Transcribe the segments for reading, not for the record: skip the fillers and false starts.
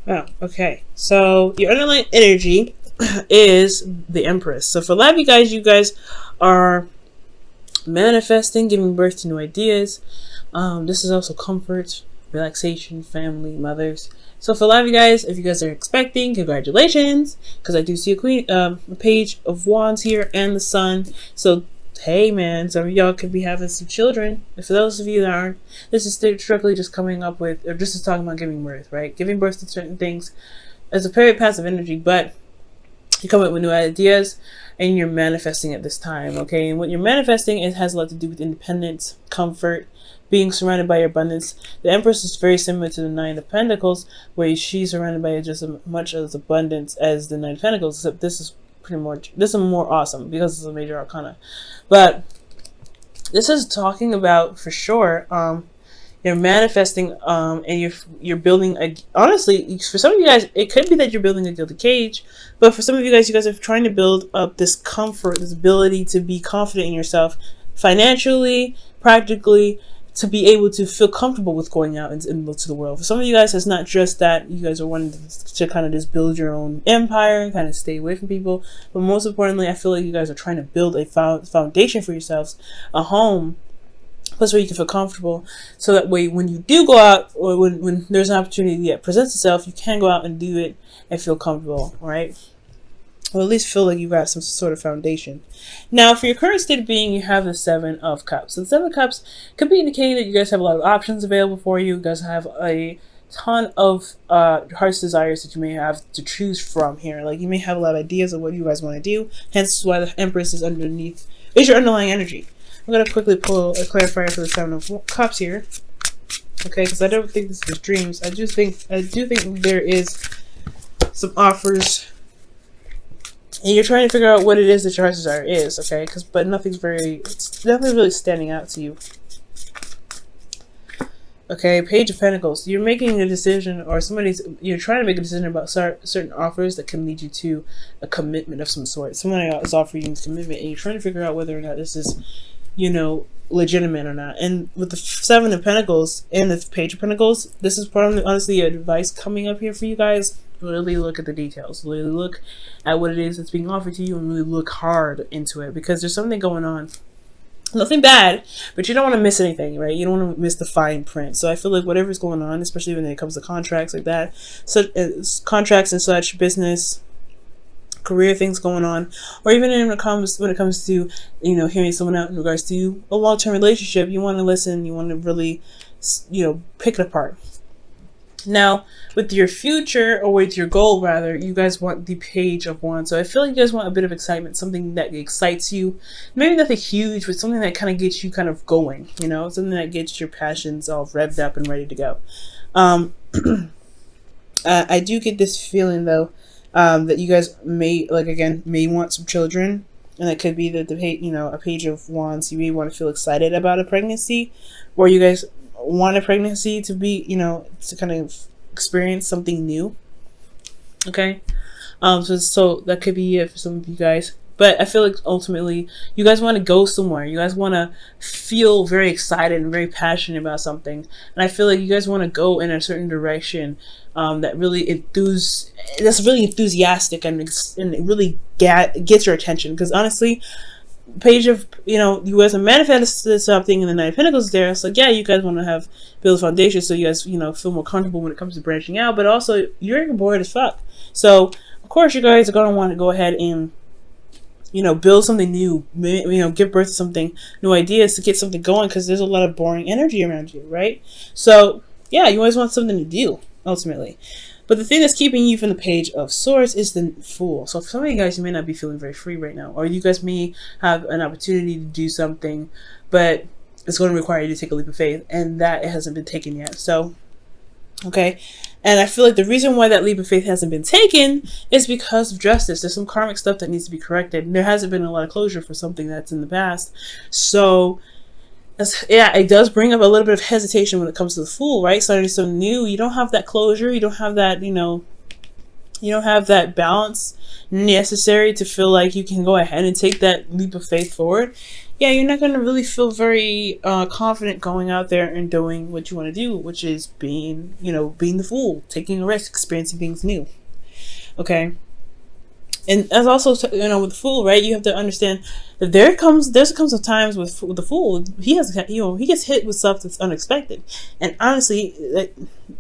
Oh, okay. So your underlying energy is the Empress. So for a lot of you guys are manifesting, giving birth to new ideas. This is also comfort, relaxation, family, mothers. So for a lot of you guys, if you guys are expecting, congratulations, because I do see a page of wands here and the sun. So hey man, some of y'all could be having some children. And for those of you that aren't, this is strictly just coming up with, or just talking about giving birth, right? Giving birth to certain things is a very passive energy, but you come up with new ideas and you're manifesting at this time, okay? And what you're manifesting, it has a lot to do with independence, comfort, being surrounded by your abundance. The Empress is very similar to the Nine of Pentacles, where she's surrounded by just as much as abundance as the Nine of Pentacles, except this is more awesome because it's a major arcana. But this is talking about, for sure, you're manifesting, and you're building honestly, for some of you guys, it could be that you're building a gilded cage, but for some of you guys are trying to build up this comfort, this ability to be confident in yourself, financially, practically, to be able to feel comfortable with going out into the world. For some of you guys, it's not just that you guys are wanting to kind of just build your own empire and kind of stay away from people, but most importantly, I feel like you guys are trying to build a foundation for yourselves, a home, place where you can feel comfortable, so that way when you do go out, or when there's an opportunity that presents itself, you can go out and do it and feel comfortable, right? Or at least feel like you got some sort of foundation. Now, for your current state of being, you have the Seven of Cups. So the Seven of Cups could be indicating that you guys have a lot of options available for you. You guys have a ton of heart's desires that you may have to choose from here. Like, you may have a lot of ideas of what you guys want to do. Hence why the Empress is underneath, is your underlying energy. I'm going to quickly pull a clarifier for the Seven of Cups here. Okay, because I don't think this is dreams. I do think there is some offers, and you're trying to figure out what it is that your heart's desire is, okay? But nothing's really standing out to you. Okay, Page of Pentacles. You're making a decision, or you're trying to make a decision about certain offers that can lead you to a commitment of some sort. Someone is offering you a commitment, and you're trying to figure out whether or not this is, legitimate or not. And with the Seven of Pentacles and the Page of Pentacles, this is probably honestly advice coming up here for you guys. Really look at the details. Really look at what it is that's being offered to you, and really look hard into it, because there's something going on. Nothing bad, but you don't want to miss anything, right? You don't want to miss the fine print. So I feel like whatever's going on, especially when it comes to contracts like that, contracts and such, business, career things going on, or even when it comes to hearing someone out in regards to a long-term relationship, you want to listen. You want to really pick it apart. Now, with your future, or with your goal rather, you guys want the Page of Wands. So I feel like you guys want a bit of excitement, something that excites you. Maybe nothing huge, but something that kind of gets you kind of going, something that gets your passions all revved up and ready to go. I do get this feeling though, that you guys may want some children, and it could be that a Page of Wands, you may want to feel excited about a pregnancy, or you guys want a pregnancy to be, to kind of experience something new. Okay, so that could be it for some of you guys. But I feel like ultimately you guys want to go somewhere. You guys want to feel very excited and very passionate about something. And I feel like you guys want to go in a certain direction that's really enthusiastic, and it really gets your attention. Because honestly, Page of, you guys have manifested something, and the Nine of Pentacles there. So yeah, you guys want to build a foundation, so you guys, feel more comfortable when it comes to branching out. But also, you're bored as fuck. So of course, you guys are going to want to go ahead and build something new, give birth to something, new ideas to get something going, because there's a lot of boring energy around you, right? So yeah, you always want something to do, ultimately. But the thing that's keeping you from the Page of Swords is the Fool. So for some of you guys, you may not be feeling very free right now, or you guys may have an opportunity to do something, but it's going to require you to take a leap of faith, and that it hasn't been taken yet. So okay, and I feel like the reason why that leap of faith hasn't been taken is because of justice. There's some karmic stuff that needs to be corrected. There hasn't been a lot of closure for something that's in the past. So yeah, it does bring up a little bit of hesitation when it comes to the Fool, right? Starting something new, you don't have that closure, you don't have that, you don't have that balance necessary to feel like you can go ahead and take that leap of faith forward. yeah, you're not going to really feel very confident going out there and doing what you want to do, which is being, being the fool, taking a risk, experiencing things new. Okay. And as also, with the fool, right? You have to understand that there comes a times with the fool, he gets hit with stuff that's unexpected, and honestly,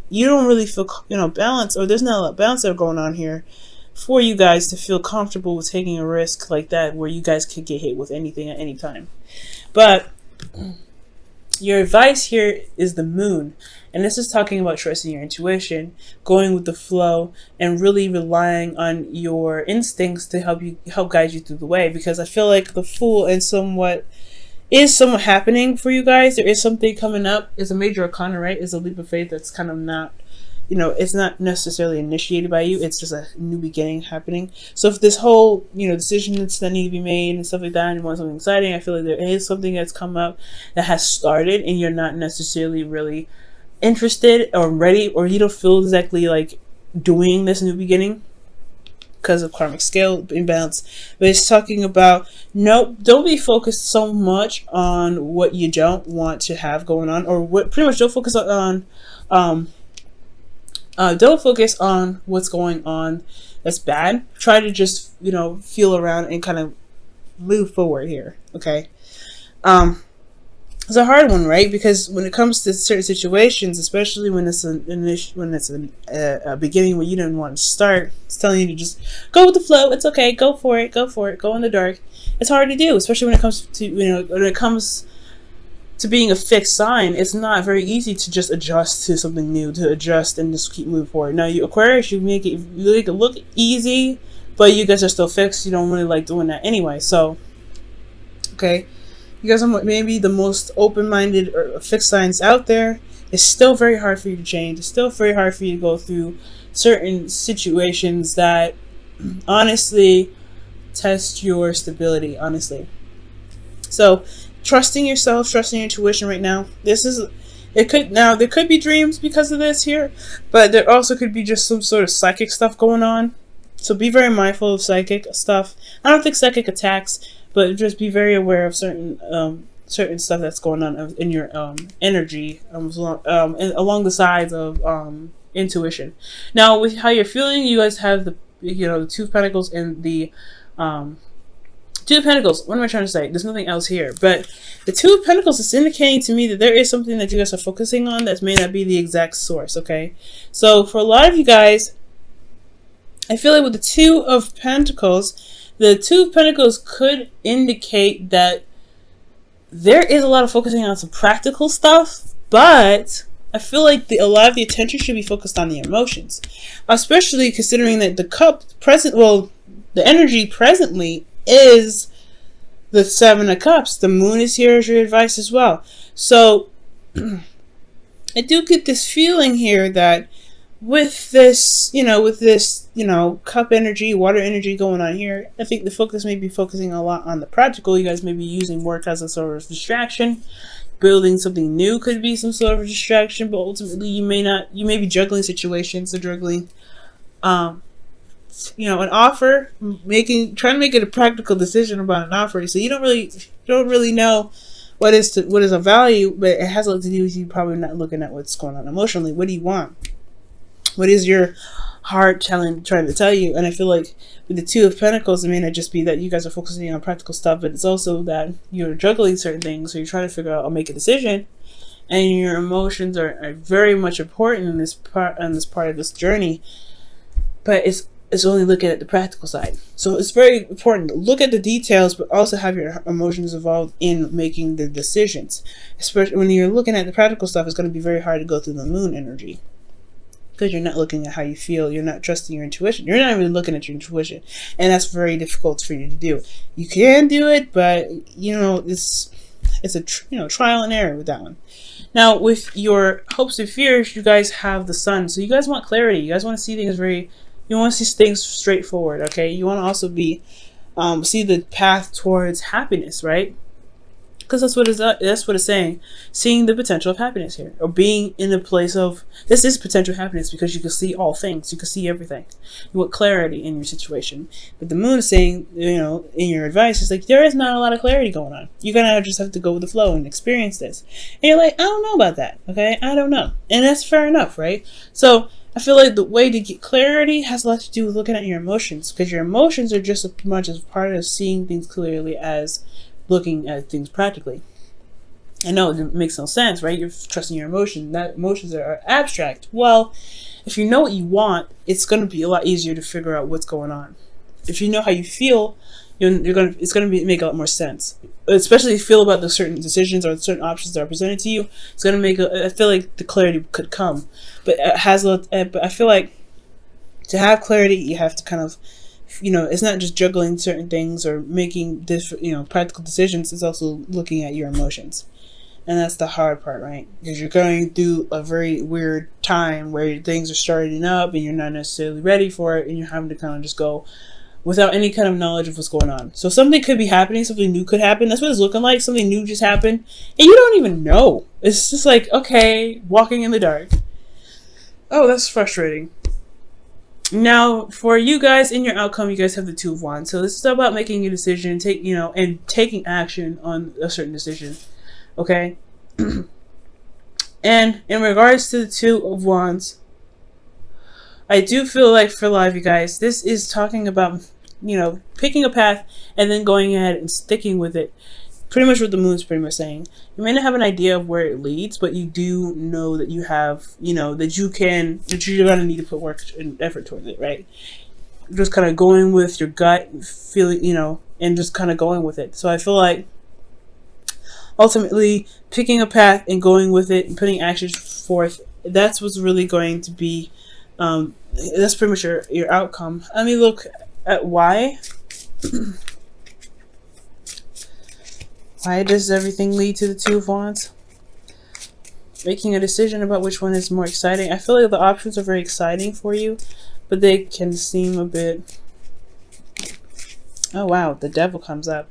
you don't really feel, balance, or there's not a lot of balance going on here for you guys to feel comfortable with taking a risk like that, where you guys could get hit with anything at any time. But your advice here is the moon. And this is talking about trusting your intuition, going with the flow, and really relying on your instincts to help guide you through the way. Because I feel like the fool is somewhat happening for you guys. There is something coming up. It's a major arcana, right? It's a leap of faith that's kind of not, it's not necessarily initiated by you. It's just a new beginning happening. So if this whole, decisions that need to be made and stuff like that, and you want something exciting, I feel like there is something that's come up that has started, and you're not necessarily really interested or ready, or you don't feel exactly like doing this new beginning because of karmic scale imbalance. But it's talking about, nope, don't be focused so much on what you don't want to have going on, or what pretty much don't focus on what's going on that's bad. Try to just feel around and kind of move forward here. Okay. It's a hard one, right? Because when it comes to certain situations, especially when it's a beginning where you didn't want to start, it's telling you to just go with the flow. It's okay. Go for it. Go in the dark. It's hard to do, especially when it comes to being a fixed sign. It's not very easy to just adjust to something new, to adjust and just keep moving forward. Now, you Aquarius, you make it look easy, but you guys are still fixed. You don't really like doing that anyway. So, okay. You guys are maybe the most open-minded or fixed signs out there. It's still very hard for you to change. It's still very hard for you to go through certain situations that honestly test your stability, honestly. So trusting yourself, trusting your intuition right now. There could be dreams because of this here, but there also could be just some sort of psychic stuff going on. So be very mindful of psychic stuff. I don't think psychic attacks, but just be very aware of certain stuff that's going on in your energy along the sides of intuition. Now, with how you're feeling, you guys have the Two of Pentacles and the Two of Pentacles. What am I trying to say? There's nothing else here, but the Two of Pentacles is indicating to me that there is something that you guys are focusing on that may not be the exact source. Okay, so for a lot of you guys, I feel like with the Two of Pentacles, the Two of Pentacles could indicate that there is a lot of focusing on some practical stuff, but I feel like a lot of the attention should be focused on the emotions, especially considering that the energy presently is the Seven of Cups. The moon is here as your advice as well. So I do get this feeling here that with this cup energy, water energy going on here, I think the focus may be focusing a lot on the practical. You guys may be using work as a sort of distraction. Building something new could be some sort of a distraction, but ultimately you may be juggling situations, or juggling an offer, trying to make it a practical decision about an offer. So you don't really know what is a value, but it has a lot to do with you probably not looking at what's going on emotionally. What do you want? What is your heart trying to tell you? And I feel like with the Two of Pentacles, it may not just be that you guys are focusing on practical stuff, but it's also that you're juggling certain things. So you're trying to figure out or make a decision, and your emotions are very much important in this part of this journey. But it's only looking at the practical side. So it's very important to look at the details, but also have your emotions involved in making the decisions. Especially when you're looking at the practical stuff, it's going to be very hard to go through the moon energy, because you're not looking at how you feel. You're not trusting your intuition. You're not even looking at your intuition. And that's very difficult for you to do. You can do it, but, it's a trial and error with that one. Now, with your hopes and fears, you guys have the Sun. So you guys want clarity. You guys want to see things you want to see things straightforward, okay? You want to also see the path towards happiness, right? because that's what it's saying. Seeing the potential of happiness here, or being in a place of, this is potential happiness because you can see all things, you can see everything. You want clarity in your situation. But the moon is saying, you know, in your advice, it's like there is not a lot of clarity going on. You're gonna just have to go with the flow and experience this. And you're like, I don't know about that. Okay, I don't know, and that's fair enough, right? So I feel like the way to get clarity has a lot to do with looking at your emotions, because your emotions are just as much as part of seeing things clearly as looking at things practically. I know it makes no sense, right? You're trusting your emotions. That emotions are abstract. Well, if you know what you want, it's going to be a lot easier to figure out what's going on. If you know how you feel, it's going to make a lot more sense. Especially if you feel about the certain decisions or certain options that are presented to you, it's going to make I feel like the clarity could come. But but I feel like to have clarity, you have to kind of, you know, it's not just juggling certain things or making different, you know, practical decisions. It's also looking at your emotions. And that's the hard part, right? Because you're going through a very weird time where things are starting up and you're not necessarily ready for it, and you're having to kind of just go without any kind of knowledge of what's going on. So something could be happening, something new could happen. That's what it's looking like. Something new just happened, and you don't even know. It's just like, okay, walking in the dark. Oh, that's frustrating. Now, for you guys in your outcome, you guys have the Two of Wands. So this is about making a decision, and taking action on a certain decision. Okay? And in regards to the Two of Wands, I do feel like for a lot of you guys, this is talking about, you know, picking a path and then going ahead and sticking with it. Pretty much what the moon's pretty much saying. You may not have an idea of where it leads, but you do know that you have, you know, that you're going to need to put work and effort towards it, right? Just kind of going with your gut feeling, you know, and just kind of going with it. So I feel like ultimately picking a path and going with it and putting actions forth, that's what's really going to be, that's pretty much your outcome. Let me look at why. Why does everything lead to the Two of Wands? Making a decision about which one is more exciting. I feel like the options are very exciting for you, but they can seem a bit... Oh wow, the Devil comes up.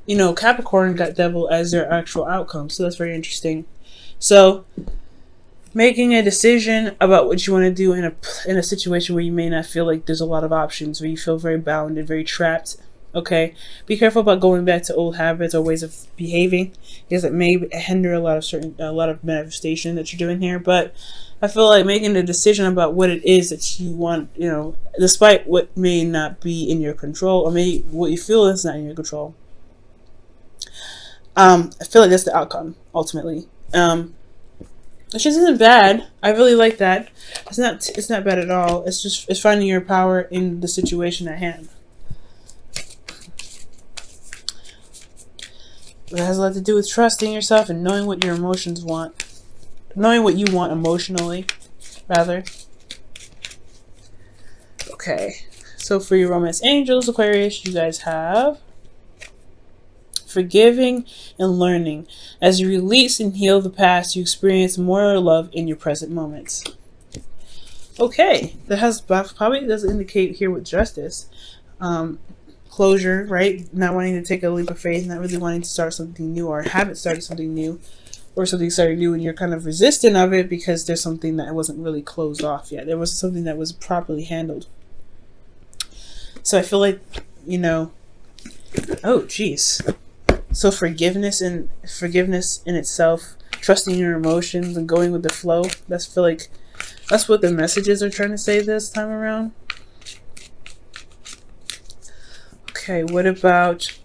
You know, Capricorn got Devil as their actual outcome, so that's very interesting. So, making a decision about what you want to do in a situation where you may not feel like there's a lot of options, where you feel very bound and very trapped. Okay, be careful about going back to old habits or ways of behaving, because it may hinder a lot of manifestation that you're doing here. But I feel like making a decision about what it is that you want, you know, despite what may not be in your control, or what you feel is not in your control. I feel like that's the outcome ultimately, which just isn't bad. I really like that. It's not bad at all. It's finding your power in the situation at hand. It has a lot to do with trusting yourself and knowing what your emotions want. Knowing what you want emotionally, rather. Okay. So for your romance angels, Aquarius, you guys have forgiving and learning. As you release and heal the past, you experience more love in your present moments. Okay. That probably does indicate here with justice. Closure, right? Not wanting to take a leap of faith, not really wanting to start something new, or haven't started something new, or something started new and you're kind of resistant of it because there's something that wasn't really closed off yet. There was something that was properly handled. So I feel like, you know, oh geez. So forgiveness in itself, trusting your emotions and going with the flow, that's feel like that's what the messages are trying to say this time around. Okay, what about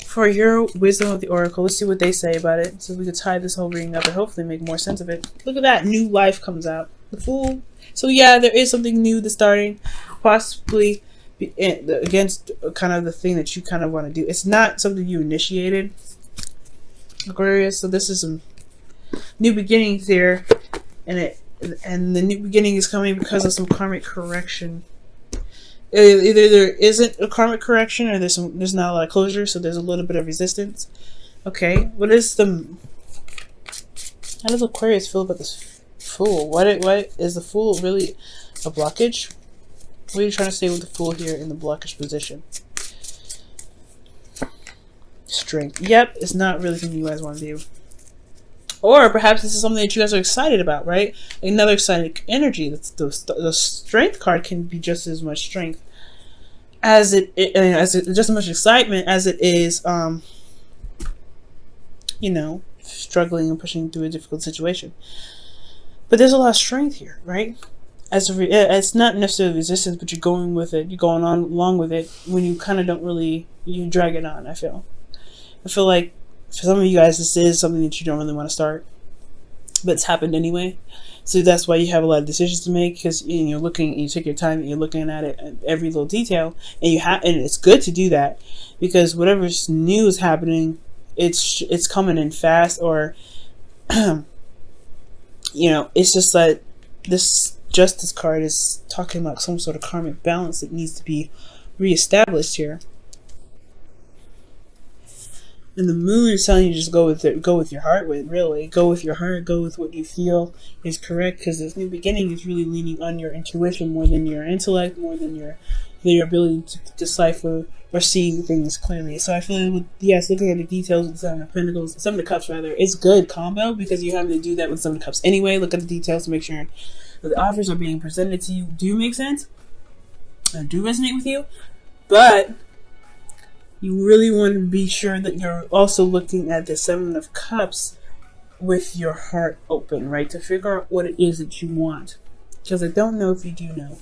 for your wisdom of the oracle? Let's see what they say about it, so we could tie this whole reading up and hopefully make more sense of it. Look at that, new life comes out. The Fool. So yeah, there is something new that's starting, possibly against kind of the thing that you kind of want to do. It's not something you initiated, Aquarius. So this is some new beginnings here, and the new beginning is coming because of some karmic correction. Either there isn't a karmic correction, or there's not a lot of closure, so there's a little bit of resistance. Okay, how does Aquarius feel about this Fool? What is the Fool really a blockage? What are you trying to say with the Fool here in the blockage position? Strength. Yep, it's not really something you guys want to do. Or perhaps this is something that you guys are excited about, right? Another exciting energy. The strength card can be just as much strength as just as much excitement as it is, struggling and pushing through a difficult situation. But there's a lot of strength here, right? It's not necessarily resistance, but you're going with it. You're going on along with it when you kind of don't really, you drag it on. I feel like for some of you guys, this is something that you don't really want to start, but it's happened anyway. So that's why you have a lot of decisions to make, because you're looking, you take your time, and you're looking at it, every little detail, and and it's good to do that, because whatever's new is happening, it's coming in fast, or it's just like this Justice card is talking about some sort of karmic balance that needs to be reestablished here. And the moon is telling you just go with it, go with your heart really. Go with your heart, go with what you feel is correct, because this new beginning is really leaning on your intuition more than your intellect, more than your ability to decipher or see things clearly. So I feel like, looking at the details with the Seven of Pentacles, Seven of Cups rather, it's good combo, because you're having to do that with Seven of Cups anyway. Look at the details to make sure that the offers are being presented to you do make sense and do resonate with you. But you really want to be sure that you're also looking at the Seven of Cups with your heart open, right? To figure out what it is that you want. Because I don't know if you do know.